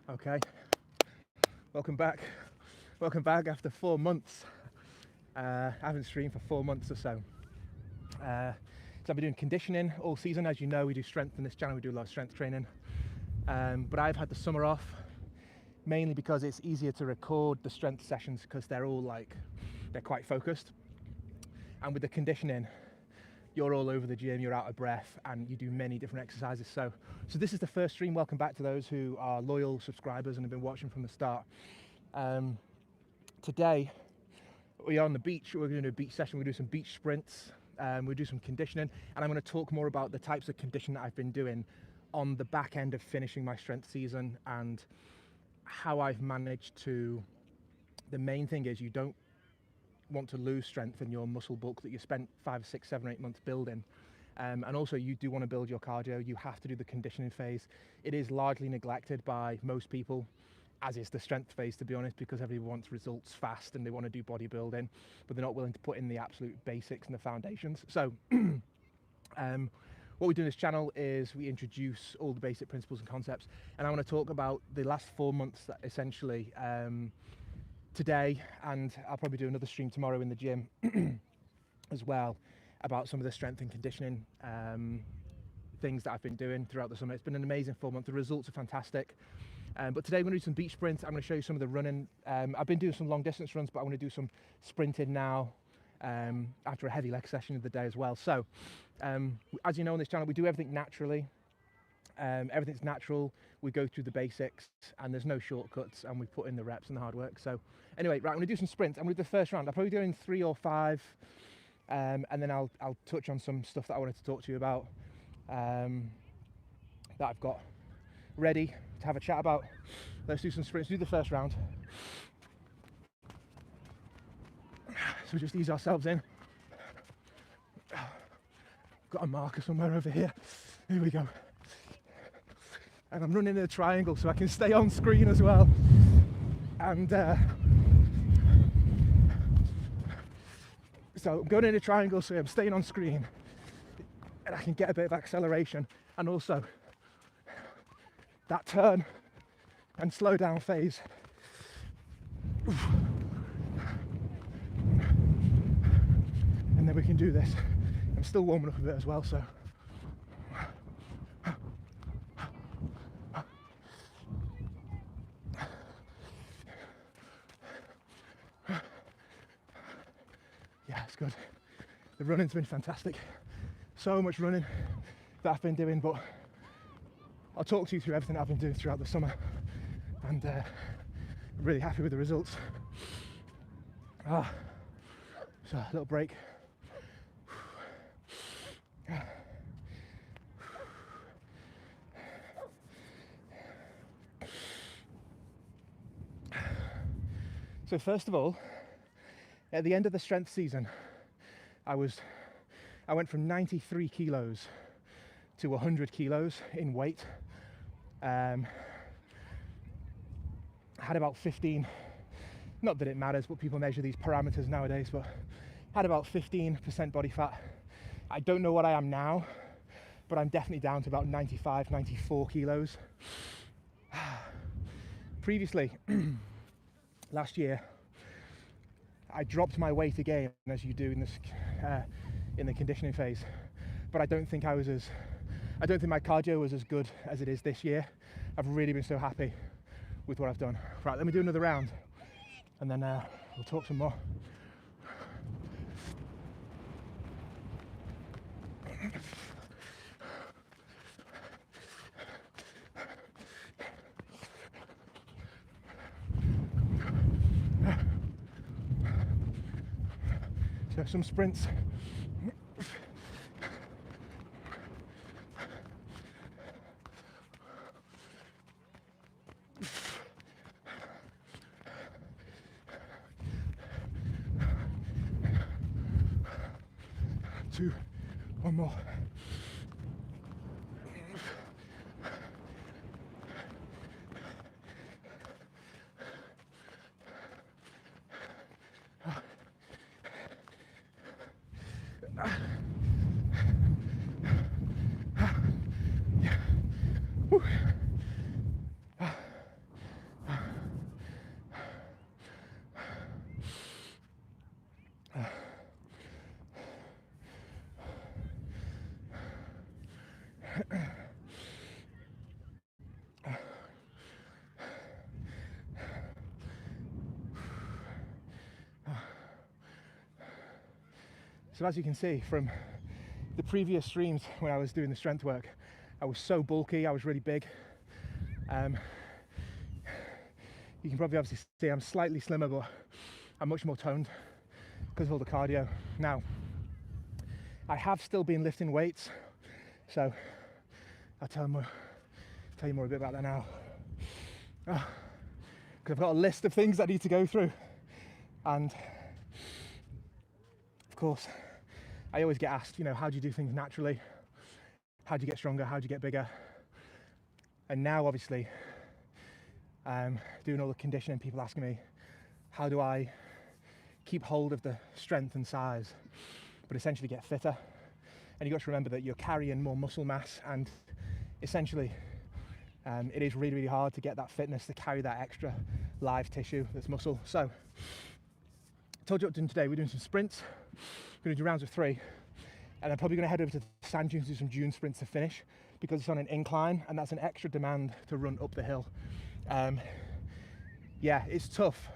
Okay, welcome back. Welcome back after 4 months. I haven't streamed for 4 months or so. So I've been doing conditioning all season. As you know, we do strength on this channel. We do a lot of strength training. But I've had the summer off, mainly because it's easier to record the strength sessions because they're quite focused. And with the conditioning, you're all over the gym, you're out of breath, and you do many different exercises. So this is the first stream. Welcome back to those who are loyal subscribers and have been watching from the start. Today, we're on the beach. We're going to do a beach session. We're going to do some beach sprints. We'll do some conditioning, and I'm going to talk more about the types of conditioning that I've been doing on the back end of finishing my strength season and how I've managed to. The main thing is you don't want to lose strength in your muscle bulk that you spent 5, 6, 7, 8 months building. And also you do want to build your cardio. You have to do the conditioning phase. It is largely neglected by most people, as is the strength phase, to be honest, because everyone wants results fast and they want to do bodybuilding, but they're not willing to put in the absolute basics and the foundations. So what we do in this channel is we introduce all the basic principles and concepts, and I want to talk about the last 4 months that essentially today, and I'll probably do another stream tomorrow in the gym as well, about some of the strength and conditioning things that I've been doing throughout the summer. It's been an amazing 4 months. The results are fantastic. But today we're going to do some beach sprints. I'm going to show you some of the running. I've been doing some long distance runs, but I want to do some sprinting now after a heavy leg session of the day as well. So as you know on this channel, we do everything naturally. Everything's natural. We go through the basics and there's no shortcuts, and we put in the reps and the hard work. So anyway, right, I'm going to do some sprints. I'm going to do the first round. I'll probably do in 3 or 5, and then I'll touch on some stuff that I wanted to talk to you about that I've got ready to have a chat about. Let's do some sprints. Do the first round. So we just ease ourselves in. Got a marker somewhere over here. Here we go. And I'm running in a triangle so I can stay on screen as well. And so I'm going in a triangle so I'm staying on screen and I can get a bit of acceleration, and also that turn and slow down phase. And then we can do this. I'm still warming up a bit as well, so yeah, it's good. The running's been fantastic. So much running that I've been doing, but I'll talk to you through everything I've been doing throughout the summer, and I'm really happy with the results. So a little break. So first of all, at the end of the strength season, I went from 93 kilos to 100 kilos in weight. I had about 15, not that it matters, but people measure these parameters nowadays, but had about 15% body fat. I don't know what I am now, but I'm definitely down to about 95, 94 kilos. Previously, last year, I dropped my weight again, as you do in this in the conditioning phase, but I don't think my cardio was as good as it is this year. I've really been so happy with what I've done. Right, let me do another round, and then we'll talk some more. So some sprints. Two, one more. So as you can see from the previous streams when I was doing the strength work, I was so bulky, I was really big. You can probably obviously see I'm slightly slimmer, but I'm much more toned because of all the cardio. Now, I have still been lifting weights, so I'll tell you more a bit about that now. Because I've got a list of things I need to go through, and of course, I always get asked, you know, how do you do things naturally? How do you get stronger? How do you get bigger? And now, obviously, doing all the conditioning, people asking me, how do I keep hold of the strength and size, but essentially get fitter? And you've got to remember that you're carrying more muscle mass, and essentially it is really, really hard to get that fitness to carry that extra live tissue that's muscle. So I told you what we're doing today. We're doing some sprints. We're going to do rounds of 3, and I'm probably going to head over to the sand dunes to do some dune sprints to finish, because it's on an incline and that's an extra demand to run up the hill. Yeah, it's tough,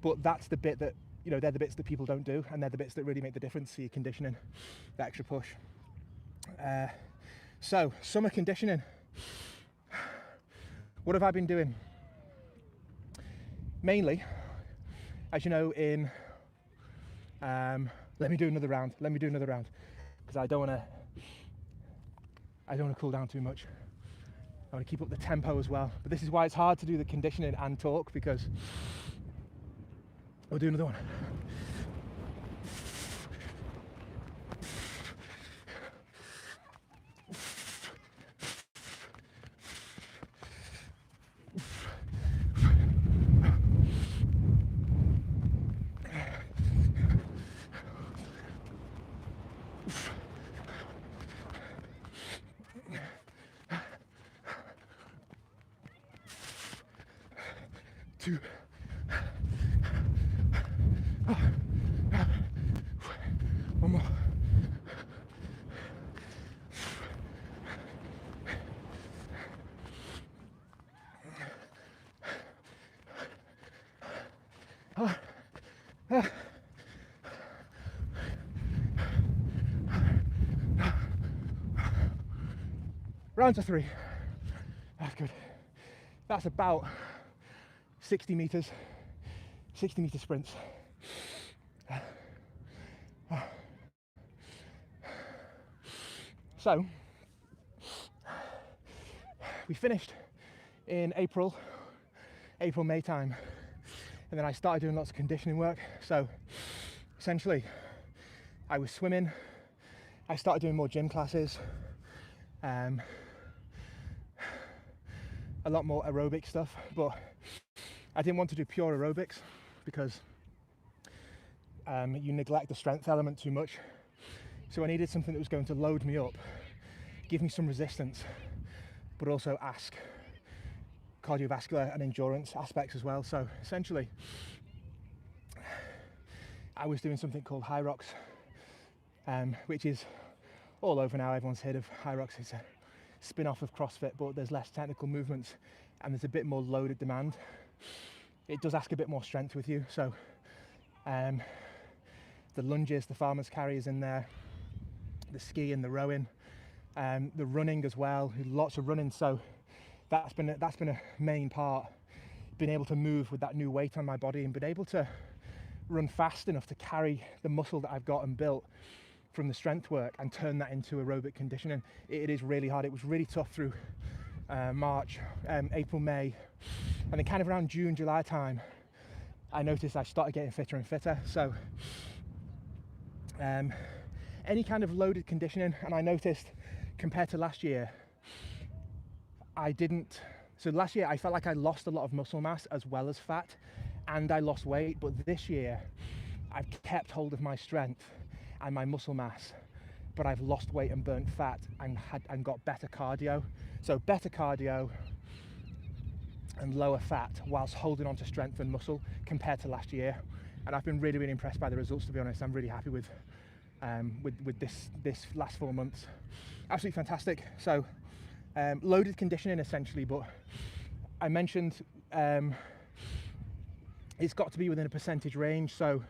but that's the bit that, you know, they're the bits that people don't do, and they're the bits that really make the difference to your conditioning, the extra push. So summer conditioning, what have I been doing? Mainly, as you know, in let me do another round, because I don't want to cool down too much. I want to keep up the tempo as well, but this is why it's hard to do the conditioning and talk, because we'll do another one. Two. One more. Round to 3. That's good. That's about 60 meter sprints. So we finished in April, May time, and then I started doing lots of conditioning work. So essentially I was swimming, I started doing more gym classes, a lot more aerobic stuff, but I didn't want to do pure aerobics because you neglect the strength element too much. So I needed something that was going to load me up, give me some resistance, but also ask cardiovascular and endurance aspects as well. So essentially, I was doing something called Hyrox, which is all over now. Everyone's heard of Hyrox. It's a spin-off of CrossFit, but there's less technical movements and there's a bit more loaded demand. It does ask a bit more strength with you. So the lunges, the farmer's carry is in there, the skiing, the rowing, the running as well, lots of running. So that's been a main part, being able to move with that new weight on my body and being able to run fast enough to carry the muscle that I've got and built from the strength work and turn that into aerobic conditioning. It is really hard. It was really tough through March, April, May, and then kind of around June, July time, I noticed I started getting fitter and fitter. So any kind of loaded conditioning, and I noticed compared to last year, so last year I felt like I lost a lot of muscle mass as well as fat, and I lost weight, but this year I've kept hold of my strength and my muscle mass, but I've lost weight and burnt fat and got better cardio. So better cardio and lower fat whilst holding on to strength and muscle compared to last year. And I've been really, really impressed by the results, to be honest. I'm really happy with this last 4 months. Absolutely fantastic. So loaded conditioning essentially, but I mentioned it's got to be within a percentage range. So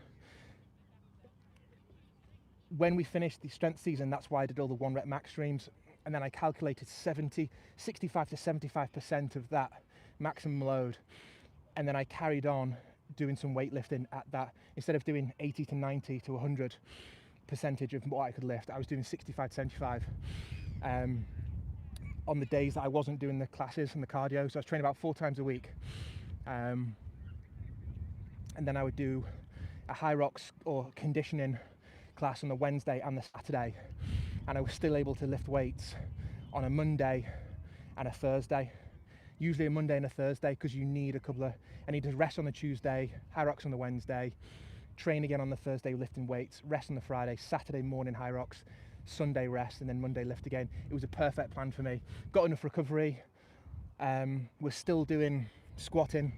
when we finished the strength season, that's why I did all the 1 rep max streams, and then I calculated 65 to 75% of that maximum load, and then I carried on doing some weightlifting at that. Instead of doing 80 to 90 to 100 percentage of what I could lift, I was doing 65 to 75 on the days that I wasn't doing the classes and the cardio. So I was training about 4 times a week, and then I would do a Hyrox or conditioning class on the Wednesday and the Saturday, and I was still able to lift weights on a Monday and a Thursday. Usually a Monday and a Thursday, because you need I need to rest on the Tuesday, Hyrox on the Wednesday, train again on the Thursday lifting weights, rest on the Friday, Saturday morning Hyrox, Sunday rest, and then Monday lift again. It was a perfect plan for me. Got enough recovery. We're still doing squatting,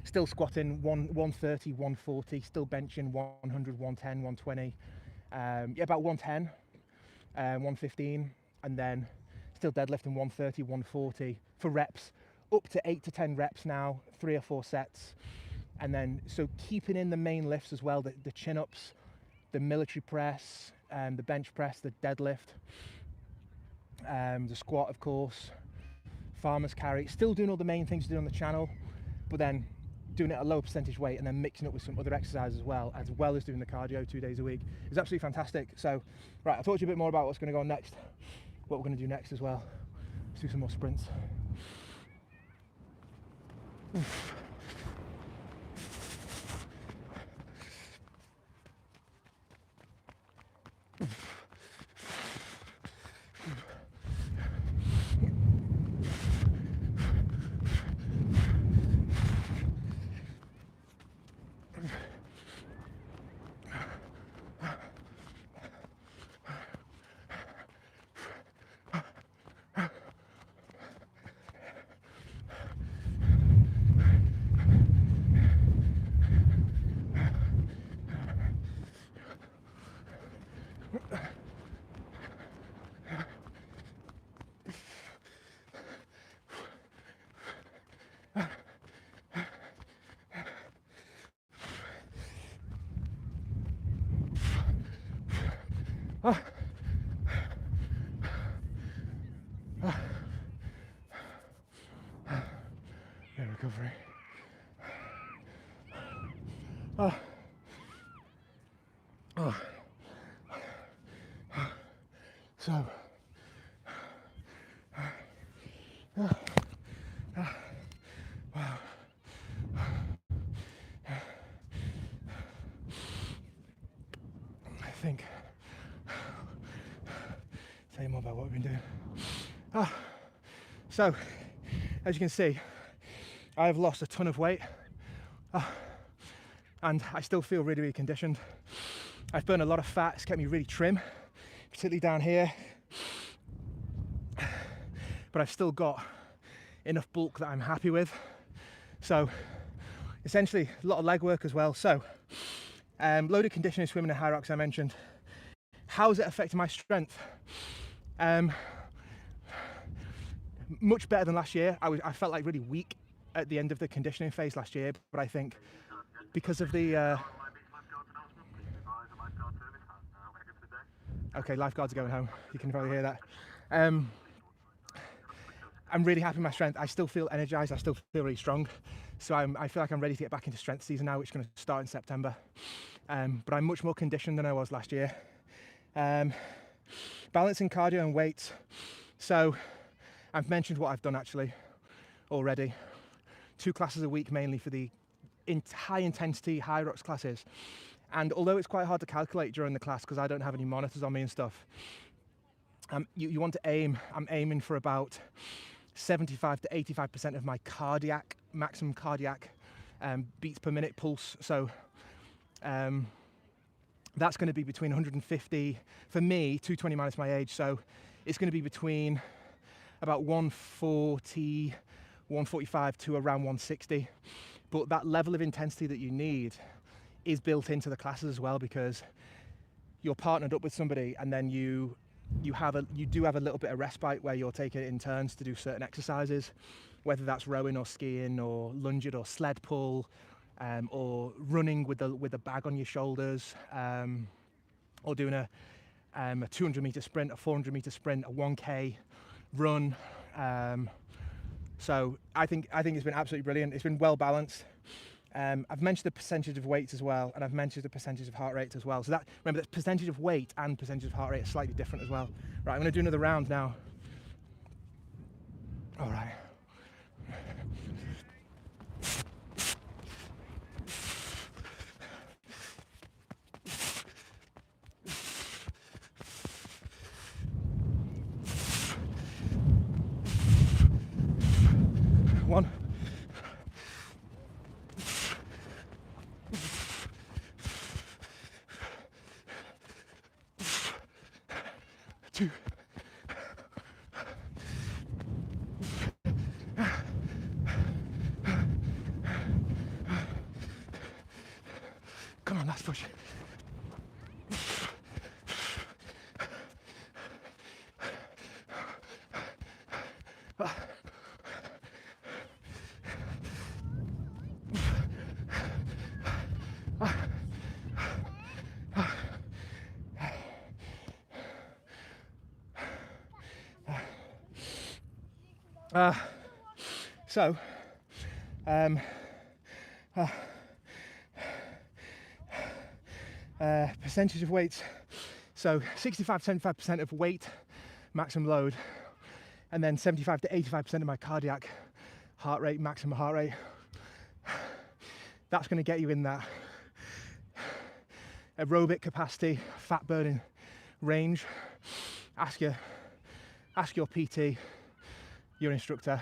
still squatting 130, 140, still benching 100, 110, 120, yeah, about 110, 115, and then still deadlifting 130, 140 for reps, up to 8 to 10 reps now, 3 or 4 sets. And then, so keeping in the main lifts as well, the chin-ups, the military press, the bench press, the deadlift, the squat, of course, farmer's carry, still doing all the main things to do on the channel, but then doing it at a lower percentage weight and then mixing up with some other exercises as well as doing the cardio 2 days a week. It's absolutely fantastic. So, right, I'll talk to you a bit more about what's going to go on next, what we're going to do next as well. Let's do some more sprints. Oof. Good recovery. So I think tell you more about what we've been doing. So as you can see, I've lost a ton of weight, and I still feel really, really conditioned. I've burned a lot of fat. It's kept me really trim, particularly down here, but I've still got enough bulk that I'm happy with. So essentially a lot of leg work as well. So loaded conditioning, swimming and Hyrox I mentioned. How's it affecting my strength? Much better than last year. I felt like really weak at the end of the conditioning phase last year, but I think because of the okay, lifeguards are going home, you can probably hear that. I'm really happy with my strength. I still feel energized, I still feel really strong, so I feel like I'm ready to get back into strength season now, which is going to start in September. But I'm much more conditioned than I was last year. Balancing cardio and weights. So I've mentioned what I've done actually already. 2 classes a week, mainly for the high intensity Hyrox classes. And although it's quite hard to calculate during the class because I don't have any monitors on me and stuff, you want to aim, I'm aiming for about 75 to 85% of my maximum cardiac beats per minute pulse. So that's going to be between 150, for me, 220 minus my age, so it's going to be between about 140, 145 to around 160. But that level of intensity that you need is built into the classes as well, because you're partnered up with somebody, and then you do have a little bit of respite where you're taking it in turns to do certain exercises, whether that's rowing or skiing or lunging or sled pull, or running with the bag on your shoulders. or doing a 200-meter sprint, a 400-meter sprint, a 1K run. So I think it's been absolutely brilliant. It's been well balanced. I've mentioned the percentage of weights as well, and I've mentioned the percentage of heart rate as well. So that, remember, that percentage of weight and percentage of heart rate are slightly different as well. Right, I'm going to do another round now. All right. One. Two. Come on, last push. So, percentage of weights. So 65-75% of weight, maximum load, and then 75 to 85% of my cardiac heart rate, maximum heart rate. That's going to get you in that aerobic capacity, fat burning range. Ask your PT, your instructor,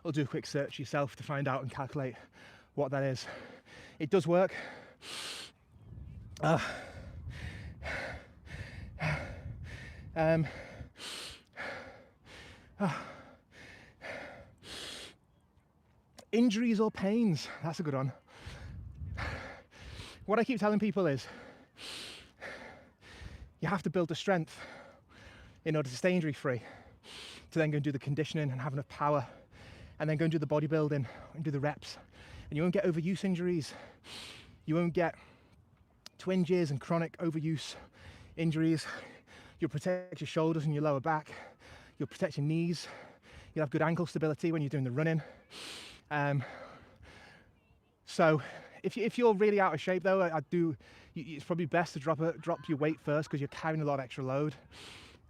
or do a quick search yourself to find out and calculate what that is. It does work. Injuries or pains, that's a good one. What I keep telling people is you have to build the strength in order to stay injury free, to then go and do the conditioning and have enough power, and then go and do the bodybuilding and do the reps. And you won't get overuse injuries. You won't get twinges and chronic overuse injuries. You'll protect your shoulders and your lower back. You'll protect your knees. You'll have good ankle stability when you're doing the running. So if you're really out of shape though, it's probably best to drop your weight first, because you're carrying a lot of extra load.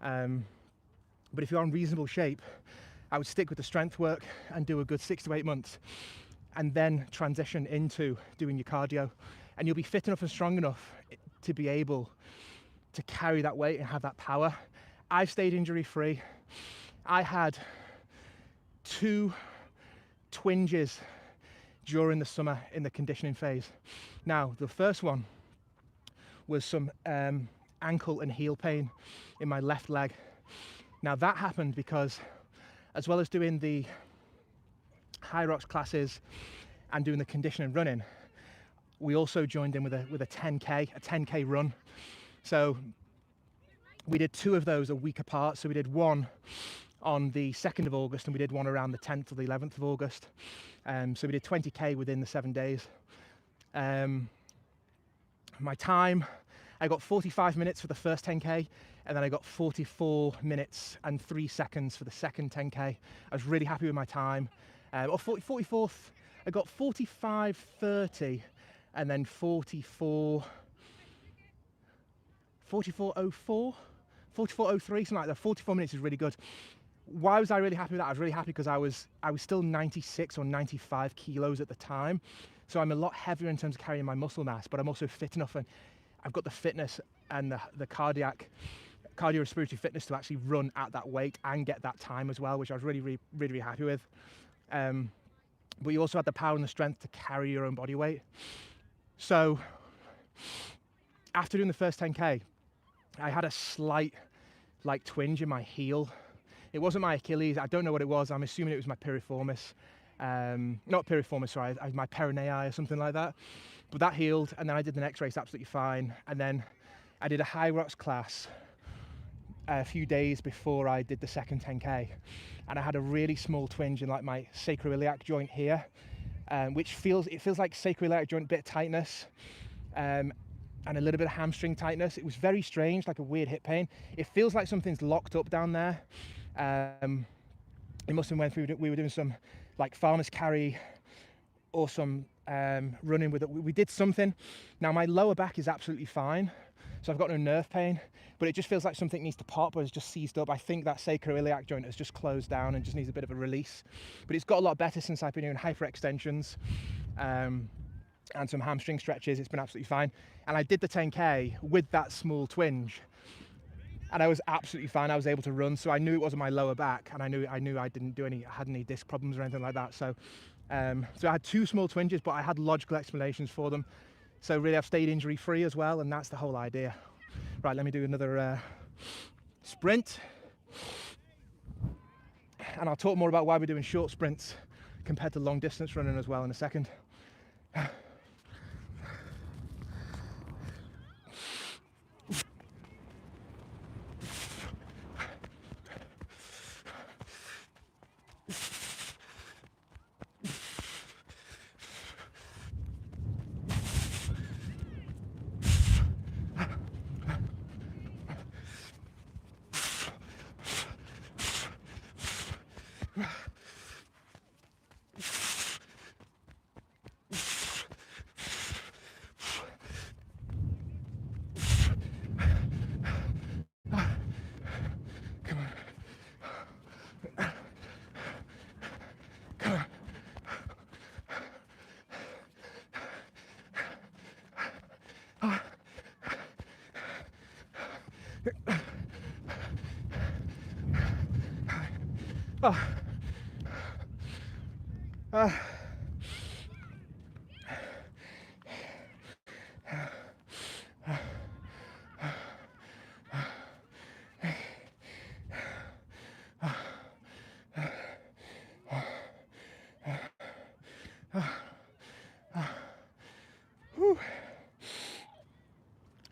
But if you're in reasonable shape, I would stick with the strength work and do a good 6 to 8 months, and then transition into doing your cardio, and you'll be fit enough and strong enough to be able to carry that weight and have that power. I've stayed injury free. I had 2 twinges during the summer in the conditioning phase. Now, the first one was some ankle and heel pain in my left leg. Now that happened because, as well as doing the Hyrox classes and doing the conditioning running, we also joined in with a 10K run. So we did 2 of those a week apart. So we did one on the 2nd of August and we did one around the 10th or the 11th of August. So we did 20K within the 7 days. My time, I got 45 minutes for the first 10K, and then I got 44 minutes and 3 seconds for the second 10K. I was really happy with my time. Or 44th, I got 45:30 and then 44:04, 44:03, something like that. 44 minutes is really good. Why was I really happy with that? I was really happy because I was still 96 or 95 kilos at the time. So I'm a lot heavier in terms of carrying my muscle mass, but I'm also fit enough, and I've got the fitness and the cardiorespiratory fitness to actually run at that weight and get that time as well, which I was really happy with. But you also had the power and the strength to carry your own body weight. So after doing the first 10K, I had a slight twinge in my heel. It wasn't my Achilles. I don't know what it was. I'm assuming it was my piriformis. Not piriformis, sorry, my peronei or something like that. But that healed, and then I did the next race absolutely fine. And then I did a Hyrox class a few days before I did the second 10K. And I had a really small twinge in my sacroiliac joint here, which feels like sacroiliac joint, bit of tightness. and a little bit of hamstring tightness. It was very strange, like a weird hip pain. It feels like something's locked up down there. It must have been when we were doing some like farmer's carry or some running with it. We did something. Now my lower back is absolutely fine, so I've got no nerve pain, but it just feels like something needs to pop or is just seized up. I think that sacroiliac joint has just closed down and just needs a bit of a release. But it's got a lot better since I've been doing hyperextensions and some hamstring stretches. It's been absolutely fine. And I did the 10K with that small twinge, and I was absolutely fine. I was able to run, so I knew it wasn't my lower back, and I knew I had any disc problems or anything like that. So so I had 2 small twinges, but I had logical explanations for them. So really I've stayed injury free as well, and that's the whole idea. Right, let me do another sprint. And I'll talk more about why we're doing short sprints compared to long distance running as well in a second.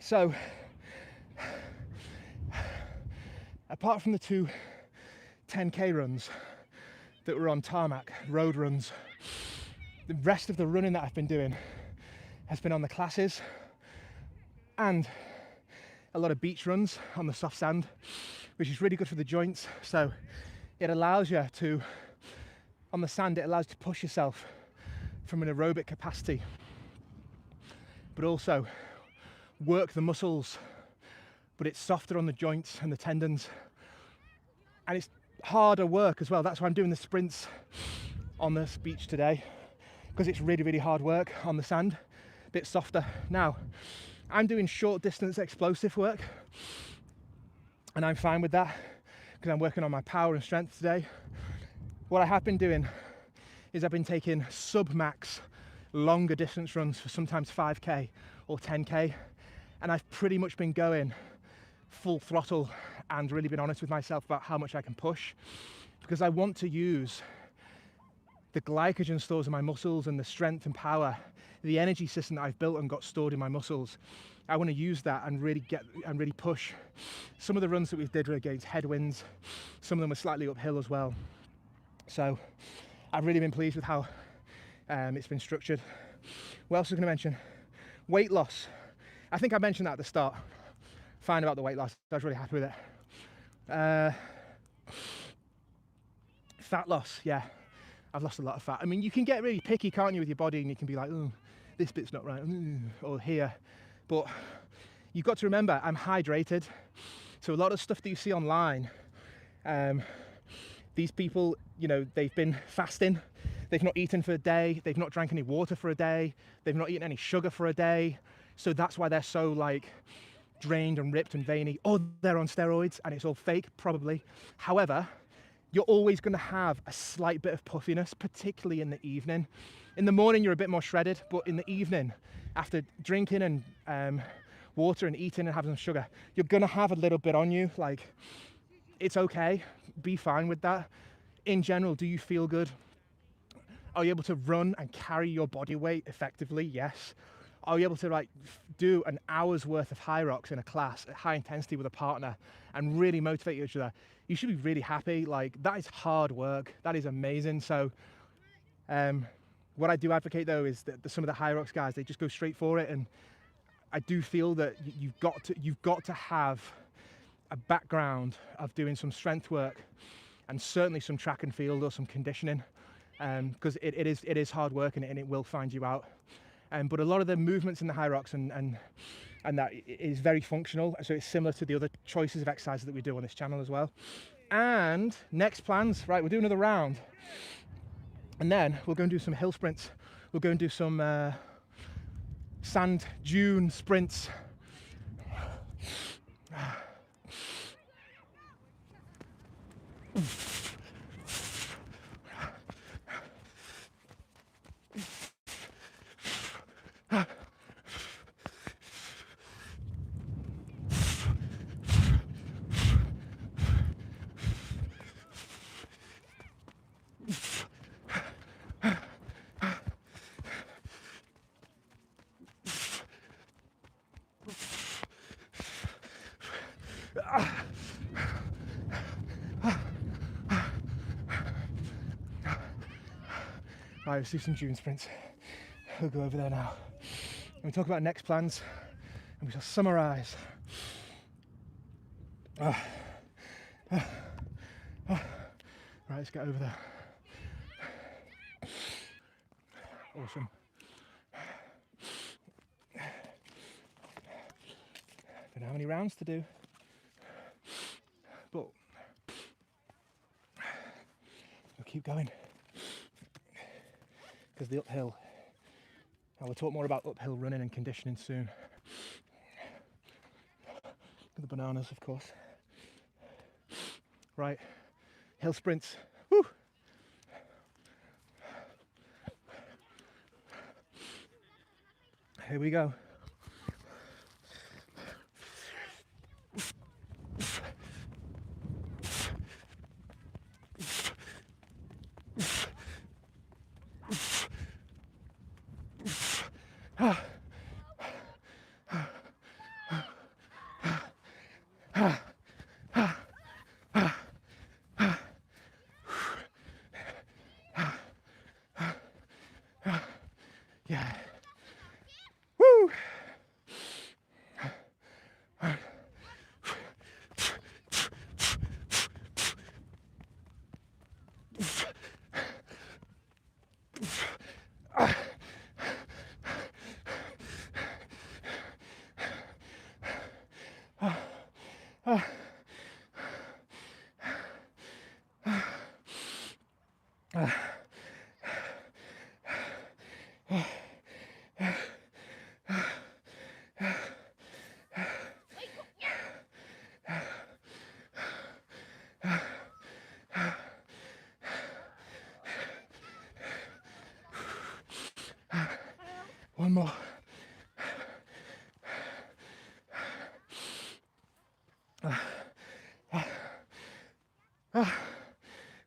So, apart from the 2 10K runs that were on tarmac, road runs, the rest of the running that I've been doing has been on the classes and a lot of beach runs on the soft sand, which is really good for the joints. So it allows you to, on the sand, it allows you to push yourself from an aerobic capacity, but also work the muscles, but it's softer on the joints and the tendons, and it's harder work as well. That's why I'm doing the sprints on this beach today, because it's really, really hard work on the sand, a bit softer. Now, I'm doing short distance explosive work, and I'm fine with that because I'm working on my power and strength today. What I have been doing is I've been taking sub-max longer distance runs for sometimes 5K or 10K, and I've pretty much been going full throttle and really been honest with myself about how much I can push, because I want to use the glycogen stores in my muscles and the strength and power, the energy system that I've built and got stored in my muscles. I want to use that and really push. Some of the runs that we did were against headwinds, some of them were slightly uphill as well. So I've really been pleased with how it's been structured. What else was I going to mention? Weight loss. I think I mentioned that at the start. Fine about the weight loss. I was really happy with it. Fat loss, yeah. I've lost a lot of fat. I mean, you can get really picky, can't you, with your body, and you can be like, oh, this bit's not right, or here. But you've got to remember, I'm hydrated. So a lot of stuff that you see online, these people, you know, they've been fasting. They've not eaten for a day. They've not drank any water for a day. They've not eaten any sugar for a day. So that's why they're so like drained and ripped and veiny. Or they're on steroids and it's all fake, probably. However, you're always going to have a slight bit of puffiness, particularly in the evening. In the morning, you're a bit more shredded, but in the evening, after drinking and water and eating and having some sugar, you're going to have a little bit on you. Like, it's okay. Be fine with that. In general, do you feel good? Are you able to run and carry your body weight effectively? Yes. Are you able to like do an hour's worth of Hyrox in a class at high intensity with a partner and really motivate each other? You should be really happy. Like, that is hard work. That is amazing. So what I do advocate though is that some of the Hyrox guys, they just go straight for it, and I do feel that you've got to have a background of doing some strength work and certainly some track and field or some conditioning, because it is hard work and it will find you out. But a lot of the movements in the Hyrox and that is very functional, so it's similar to the other choices of exercises that we do on this channel as well. And next plans, right, we'll do another round and then we'll go and do some hill sprints. We'll go and do some sand dune sprints. Right, let's do some dune sprints. We'll go over there now. And we talk about next plans, and we shall summarise. Right, let's get over there. Awesome. Don't know how many rounds to do, but we'll keep going. Because the uphill, and we'll talk more about uphill running and conditioning soon. The bananas, of course. Right, hill sprints. Woo! Here we go. Yeah. Woo! One more.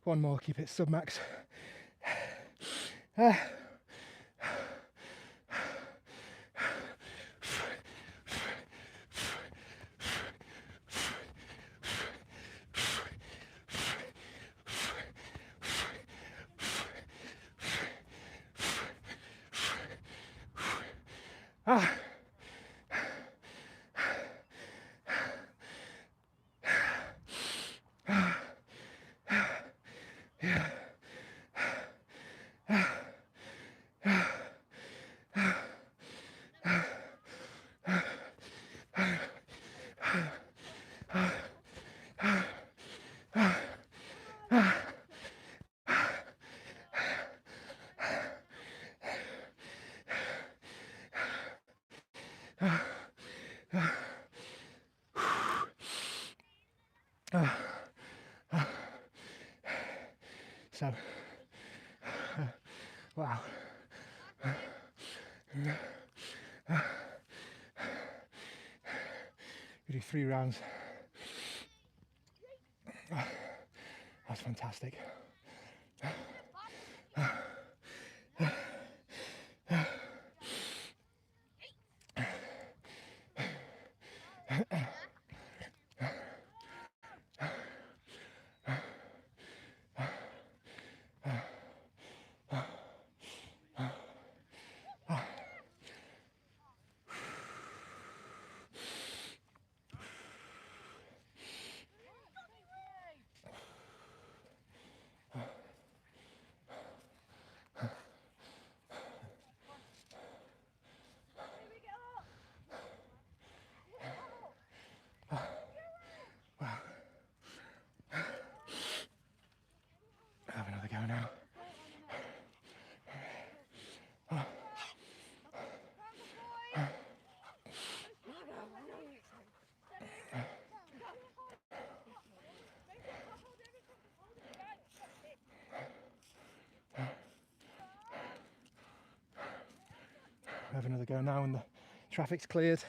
One more, keep it sub-max. So, wow. We do 3 rounds. That's fantastic. We'll have another go now when the traffic's cleared.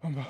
One more.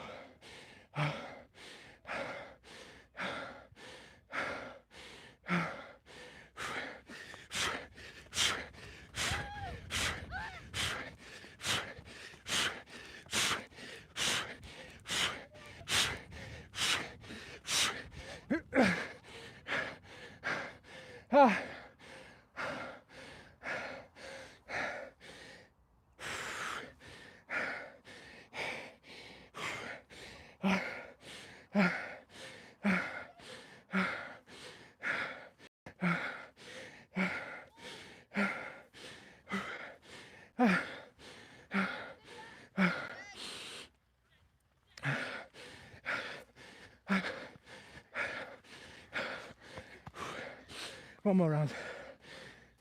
One more round.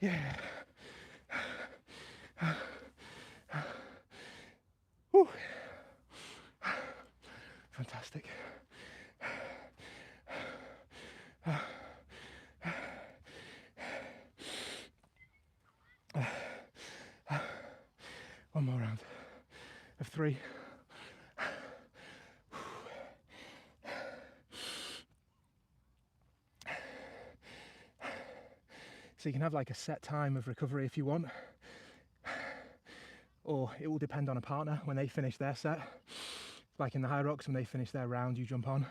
Yeah. Whew. Fantastic. One more round of 3. So you can have like a set time of recovery if you want, or it will depend on a partner when they finish their set. Like in the Hyrox, when they finish their round, you jump on.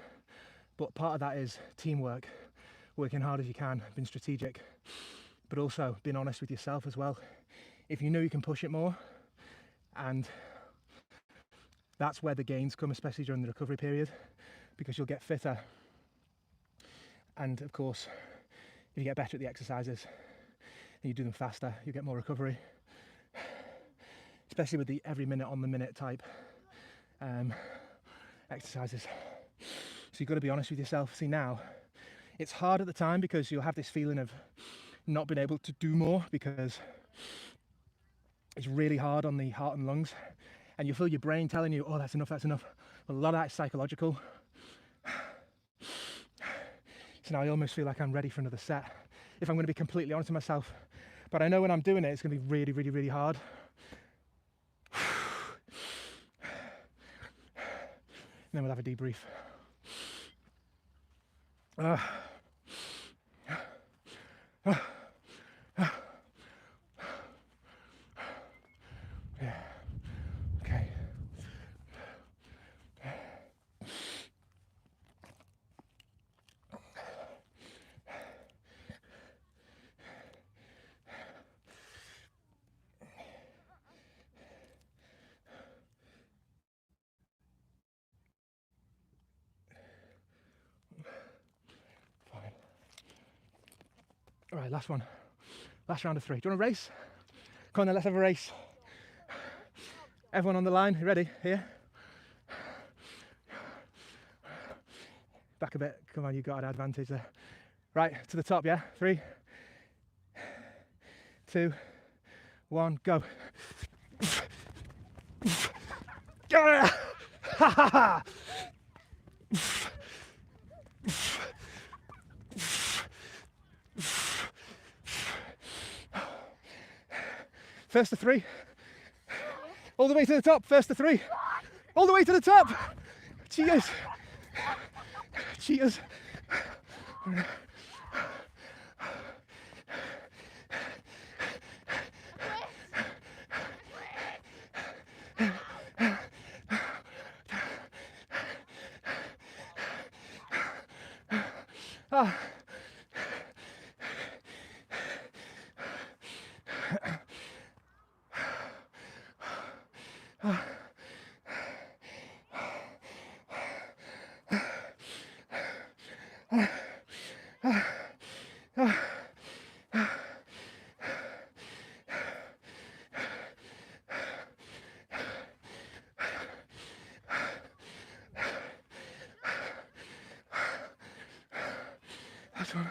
But part of that is teamwork, working hard as you can, being strategic, but also being honest with yourself as well. If you know you can push it more, and that's where the gains come, especially during the recovery period, because you'll get fitter. And of course, if you get better at the exercises and you do them faster, you get more recovery, especially with the every minute on the minute type exercises. So you've got to be honest with yourself. See, now it's hard at the time because you'll have this feeling of not being able to do more because it's really hard on the heart and lungs, and you feel your brain telling you, oh, that's enough, that's enough. But a lot of that is psychological. So now I almost feel like I'm ready for another set, if I'm going to be completely honest with myself. But I know when I'm doing it, it's going to be really, really, really hard. And then we'll have a debrief. Yeah. Okay. Fine. All right, last one. Last round of 3. Do you want a race? Come on then, let's have a race. Everyone on the line, you ready? Here? Back a bit. Come on, you got an advantage there. Right, to the top, yeah? 3, 2, 1, go. First to 3. All the way to the top, first to 3. All the way to the top. Cheers. Cheers. Ah. That's one.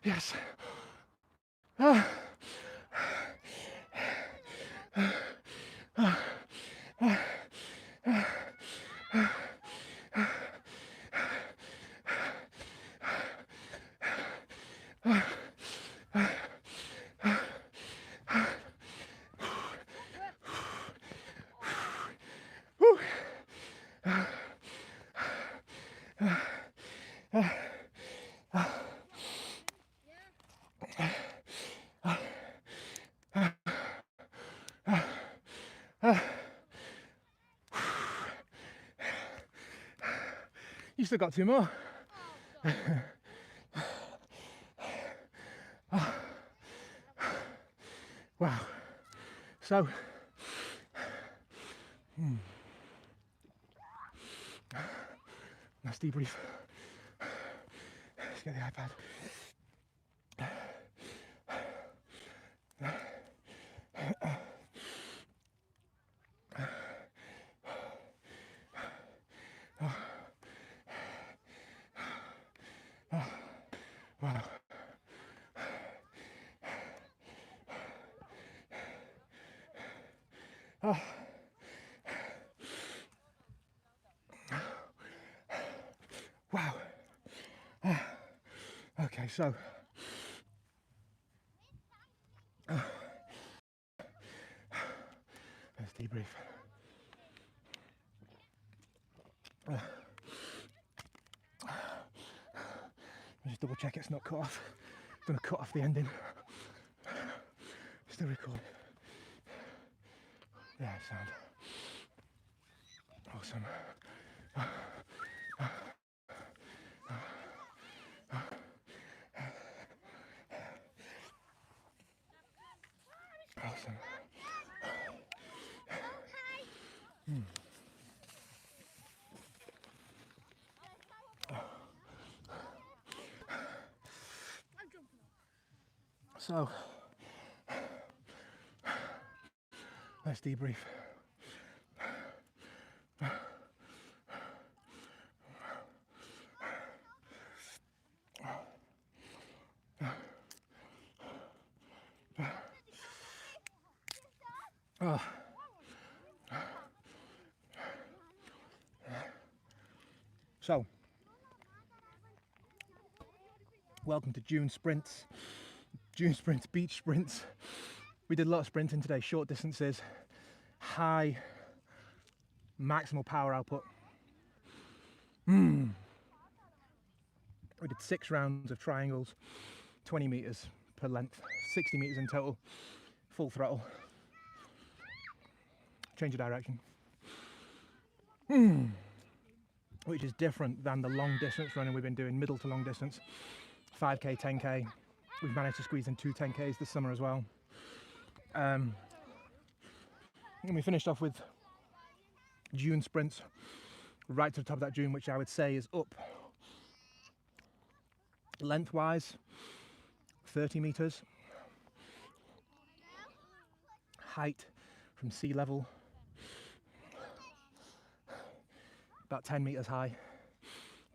Yes. Ah. You still got two more. Wow. So, let's debrief. Let's get the iPad. Wow. Oh. Wow. Okay, so let's debrief. Just double check it's not cut off. It's gonna cut off the ending. Still record. Yeah, sound. Awesome. Awesome. So, let's debrief. Oh. So, welcome to Dune sprints, Dune sprints, beach sprints. We did a lot of sprinting today, short distances, high maximal power output. We did 6 rounds of triangles, 20 meters per length, 60 meters in total, full throttle. Change of direction. Which is different than the long distance running we've been doing, middle to long distance, 5k, 10k. We've managed to squeeze in 2 10ks this summer as well. And we finished off with dune sprints right to the top of that dune, which I would say is up lengthwise 30 meters, height from sea level about 10 meters high,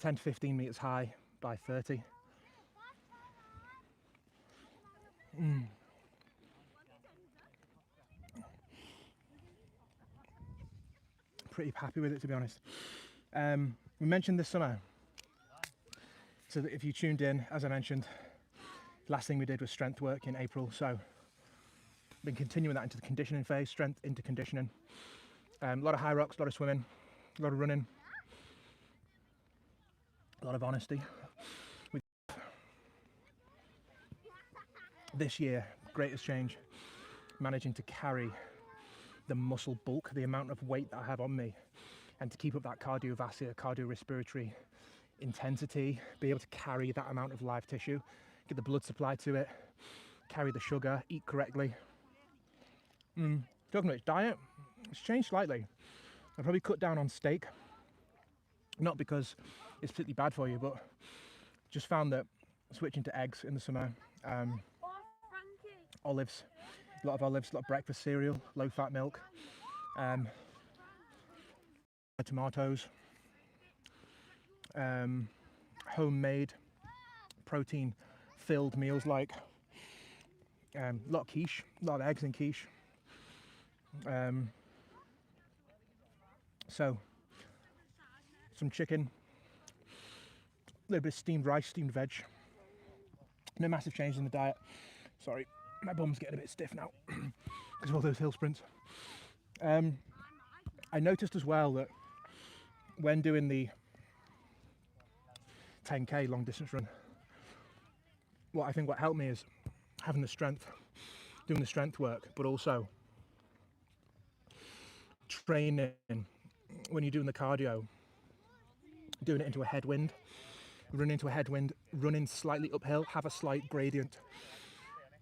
10 to 15 meters high by 30. Pretty happy with it, to be honest. We mentioned this summer, so that if you tuned in, as I mentioned, Last thing we did was strength work in April, so been continuing that into the conditioning phase, strength into conditioning. A lot of Hyrox, a lot of swimming, a lot of running, a lot of honesty. This year, greatest change, managing to carry the muscle bulk, the amount of weight that I have on me, and to keep up that cardiovascular, cardiorespiratory intensity, be able to carry that amount of live tissue, get the blood supply to it, carry the sugar, eat correctly. Talking about diet, it's changed slightly. I probably cut down on steak, not because it's particularly bad for you, but just found that switching to eggs in the summer, olives, a lot of olives, a lot of breakfast cereal, low-fat milk, tomatoes, homemade protein-filled meals like a lot of quiche, a lot of eggs in quiche. So some chicken, a little bit of steamed rice, steamed veg. No massive change in the diet. Sorry, my bum's getting a bit stiff now because of all those hill sprints. I noticed as well that when doing the 10k long distance run, what helped me is having the strength, doing the strength work, but also training when you're doing the cardio, doing it into a headwind, running into a headwind, running slightly uphill, have a slight gradient,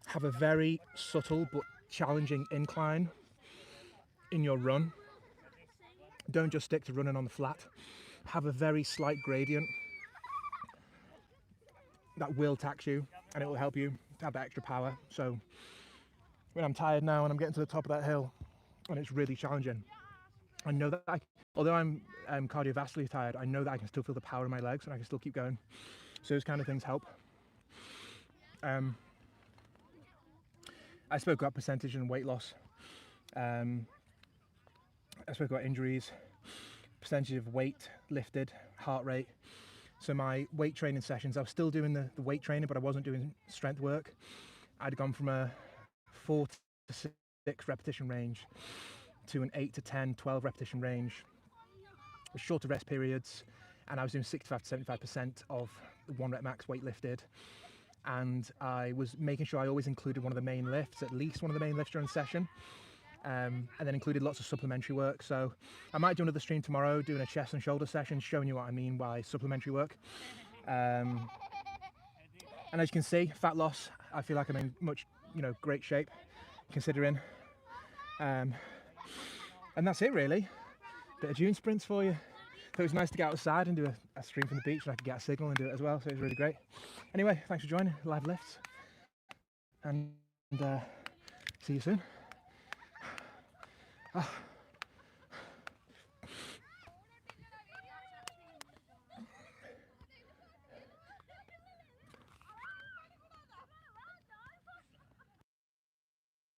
have a very subtle but challenging incline in your run. Don't just stick to running on the flat, have a very slight gradient that will tax you and it will help you to have that extra power. So when I'm tired now and I'm getting to the top of that hill and it's really challenging, I know that although I'm cardiovascularly tired, I know that I can still feel the power in my legs and I can still keep going. So those kind of things help. I spoke about percentage and weight loss. I spoke about injuries, percentage of weight lifted, heart rate. So my weight training sessions, I was still doing the weight training, but I wasn't doing strength work. I'd gone from a 4 to 6 repetition range to an 8 to 10, 12 repetition range, with shorter rest periods, and I was doing 65 to 75% of the 1 rep max weight lifted. And I was making sure I always included one of the main lifts, at least one of the main lifts during the session, and then included lots of supplementary work. So I might do another stream tomorrow doing a chest and shoulder session, showing you what I mean by supplementary work. And as you can see, fat loss, I feel like I'm in much, great shape considering. And that's it really. Bit of Dune sprints for you. So it was nice to get outside and do a stream from the beach, and I could get a signal and do it as well, so it was really great. Anyway, thanks for joining, live lifts, and see you soon.